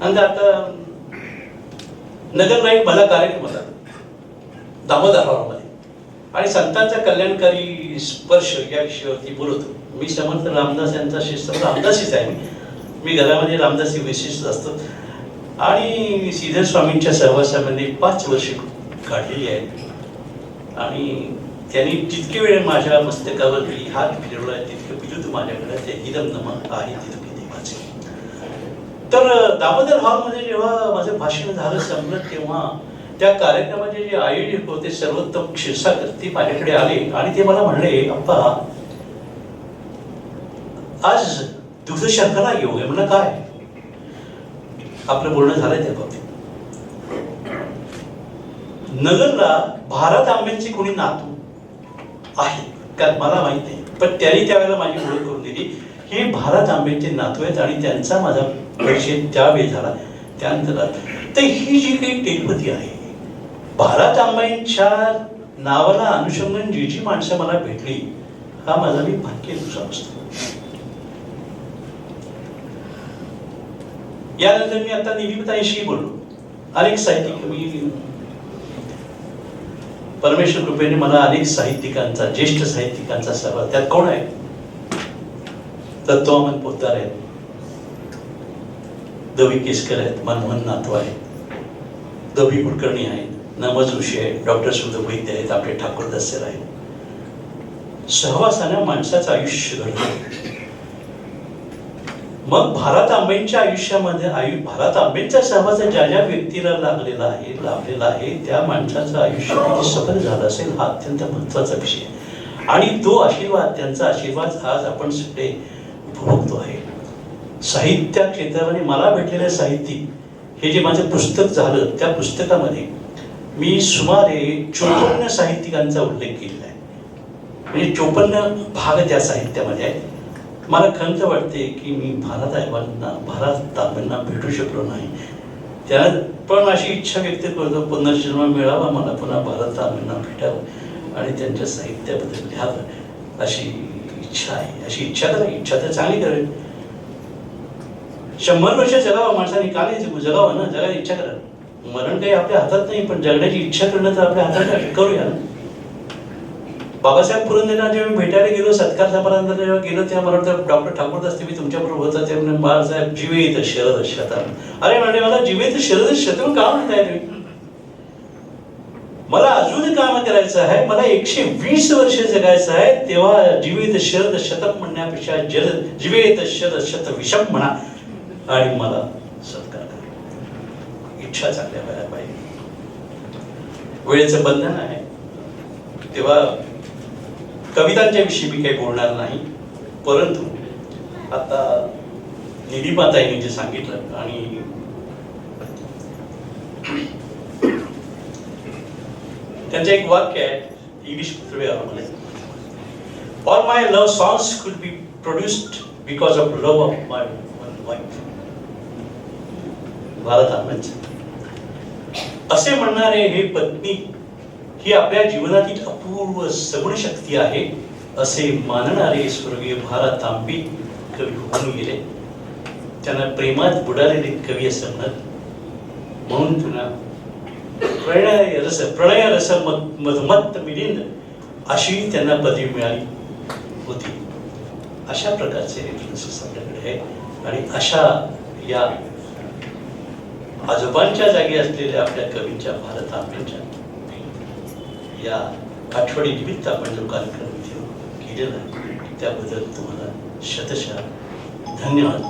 आणि आता नगरला एक मला कार्यक्रम होता दामोदरमध्ये, आणि संतांचा कल्याणकारी स्पर्श या विषयावरती बोलतो. मी समर्थ रामदास यांचा शिष्य, रामदासीच आहे मी घरामध्ये रामदासी विशिष्ट असतो, आणि श्रीधर स्वामींच्या सहवासामध्ये 5 वर्षे काढलेली आहेत. आणि त्यांनी जितके वेळ माझ्या मस्तकावरती हात फिरवलाय तितकं विद्युत माझ्याकडे ते हिरम नमन आहे तितके देवाचे. तर दामोदर हॉलमध्ये जेव्हा माझं भाषण झालं संपलं, तेव्हा त्या कार्यक्रमाचे जे आयोजक होते सर्वोत्तम क्षीरसागर ते माझ्याकडे आले आणि ते मला म्हणले, अप्पा आज दूधशर्करा योग आहे. म्हणलं काय? आपलं बोलणं झालंय त्या बाबतीत. नगरला भारत आंबेंची कोणी नातू आहे का मला माहित नाही, पण त्यांनी त्यावेळेला माझी ओळख करून दिली. हे भारत आंबेंचे नातू आहेत आणि त्यांचा माझा परिचय त्यावेळी झाला. त्यानंतर तर ही जी काही टेलपती आहे, भारत आंबेंच्या नावाला अनुषंगाने जी जी माणसं मला भेटली, हा माझा मी भाग्य समजतो. यानंतर मी आता निलिमताईशी बोललो. अनेक साहित्यिक, मी परमेश्वर कृपेने मला अनेक साहित्यिकांचा, ज्येष्ठ साहित्यिकांचा सहभाग. त्यात कोण आहे? दत्तवामन पोतदार आहेत, दवी केसकर आहेत, मनमोहन नातू आहेत, दवी कुलकर्णी आहेत, नमज ऋषी आहेत, डॉक्टर सुधीर वैद्य आहेत, आपले ठाकूरदास सर आहेत. सहवासाने माणसाचं आयुष्य घडतं. मग भारत आंबेंच्या आयुष्यामध्ये भारत आंबेंचा सहवास ज्या ज्या व्यक्तीला लाभलेला आहे त्या माणसाचं आयुष्य किती सफल झालं असेल हा अत्यंत महत्वाचा विषय. आणि तो आशीर्वाद, त्यांचा आशीर्वाद आज आपण सगळे उपभोगतो आहे. साहित्य क्षेत्रामध्ये मला भेटलेलं साहित्यिक, हे जे माझं पुस्तक झालं, त्या पुस्तकामध्ये मी सुमारे 54 साहित्यिकांचा उल्लेख केलेला आहे. म्हणजे 54 भाग त्या साहित्यामध्ये आहेत. मला खंत वाटते की मी भारत आंबेंना भेटू शकलो नाही. त्या पण अशी इच्छा व्यक्त करतो, पुनर्जन्म मिळावा मला, पुन्हा भारत आंबेंना भेटावं आणि त्यांच्या साहित्याबद्दल लिहावं अशी इच्छा आहे. अशी इच्छा करा, इच्छा तर चांगली करेल. 100 वर्ष जगावं माणसाने, का नाही जगावं ना, जगायची इच्छा करा. मरण काही आपल्या हातात नाही, पण जगण्याची इच्छा करणं तर आपल्या हातात आहे. करूया ना. बाबासाहेब पुरंदरेंना जेव्हा मी भेटायला गेलो, सत्कार समारंभाला जेव्हा गेलो, तेव्हा मला वाटतं डॉक्टर ठाकूरदास तुम्ही तुमच्याबरोबर होता, ते म्हणजे बाळासाहेब जीवेत शरद शतम. अरे म्हणजे मला जीवेत शरद शतम का म्हणताय तुम्ही? मला अजून काम करायचं आहे, मला 120 वर्ष जगायचं आहे, तेव्हा जीवेत शरद शतम म्हणण्यापेक्षा जीवेत शरद शत विषम म्हणा आणि मला सत्कार करा. इच्छा चांगल्या व्हायला पाहिजे. वेळेचं बंधन आहे, तेव्हा कवितांच्या विषयी मी काही बोलणार नाही. परंतु आता निलिमाताईंनी जे सांगितलं, आणि त्यांचं एक वाक्य आहे, इंग्लिश पुत्रवे, all my love songs could be produced because of love of my wife. Bharat आंबेंचं असे म्हणणारे हे पत्नी ही आपल्या जीवनातील अपूर्व सगुण शक्ती आहे असे मानणारे स्वर्गीय भारत आंबे कवी होऊन गेले. त्यांना प्रेमात बुडालेले कवी असं म्हणत. म्हणून पुन्हा प्रणय रस मधुमत्त मिलिंद अशी त्यांना पदवी मिळाली होती. अशा प्रकारचे रेफरन्सेस आपल्याकडे आहे. आणि अशा या आजोबांच्या जागी असलेल्या आपल्या कवींच्या, भारत आंबेंच्या या आठवडी निमित्त आपण जो कार्यक्रम केलेला आहे त्याबद्दल तुम्हाला शतशः धन्यवाद.